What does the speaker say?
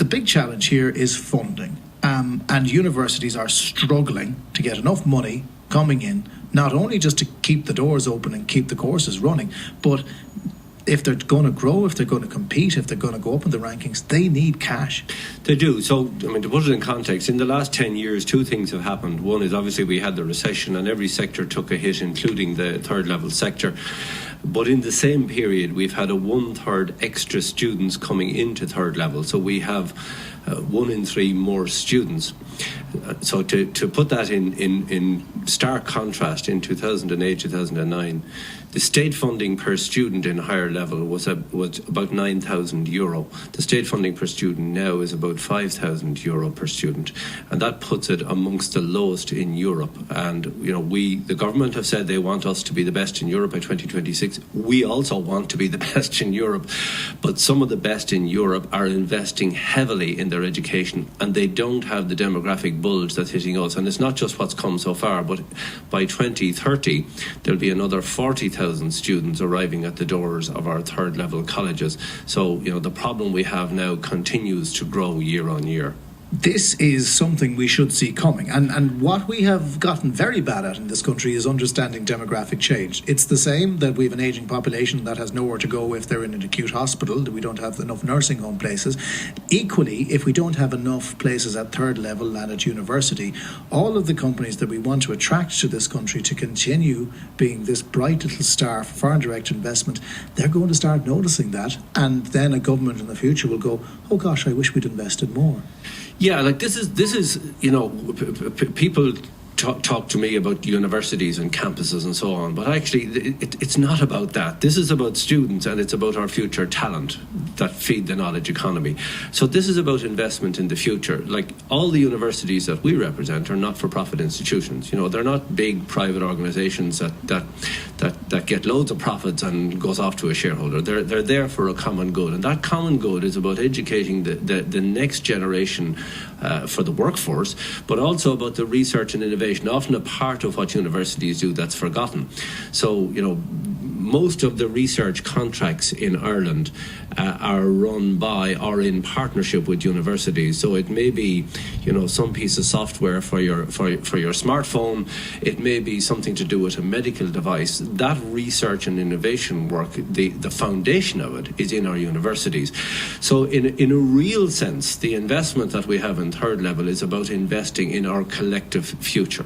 The big challenge here is funding. And universities are struggling to get enough money coming in, not only just to keep the doors open and keep the courses running, but if they're going to grow, if they're going to compete, if they're going to go up in the rankings, they need cash. They do. So, to put it in context, in the last 10 years, two things have happened. One is obviously we had the recession and every sector took a hit, including the third level sector. But in the same period, we've had a 1/3 extra students coming into third level. So we have 1 in 3 more students. So to put that in stark contrast, in 2008, 2009, the state funding per student in higher level was about €9,000. The state funding per student now is about €5,000 per student, and that puts it amongst the lowest in Europe. And the government have said they want us to be the best in Europe by 2026. We also want to be the best in Europe, but some of the best in Europe are investing heavily in their education, and they don't have the demographic bulge that's hitting us. And it's not just what's come so far, but by 2030 there'll be another 40,000 students arriving at the doors of our third level colleges. So the problem we have now continues to grow year on year. This is something we should see coming. And what we have gotten very bad at in this country is understanding demographic change. It's the same that we have an ageing population that has nowhere to go if they're in an acute hospital, that we don't have enough nursing home places. Equally, if we don't have enough places at third level and at university, all of the companies that we want to attract to this country to continue being this bright little star for foreign direct investment, they're going to start noticing that. And then a government in the future will go, oh gosh, I wish we'd invested more. Yeah, this is people talk to me about universities and campuses and so on, but actually it's not about that. This is about students, and it's about our future talent that feed the knowledge economy. So this is about investment in the future. Like, all the universities that we represent are not-for-profit institutions. They're not big private organizations that get loads of profits and goes off to a shareholder. They're there for a common good, and that common good is about educating the next generation for the workforce, but also about the research and innovation, often a part of what universities do that's forgotten. So, most of the research contracts in Ireland are run by or in partnership with universities. So it may be, some piece of software for your smartphone. It may be something to do with a medical device. That research and innovation work, the foundation of it is in our universities. So in a real sense, the investment that we have in third level is about investing in our collective future.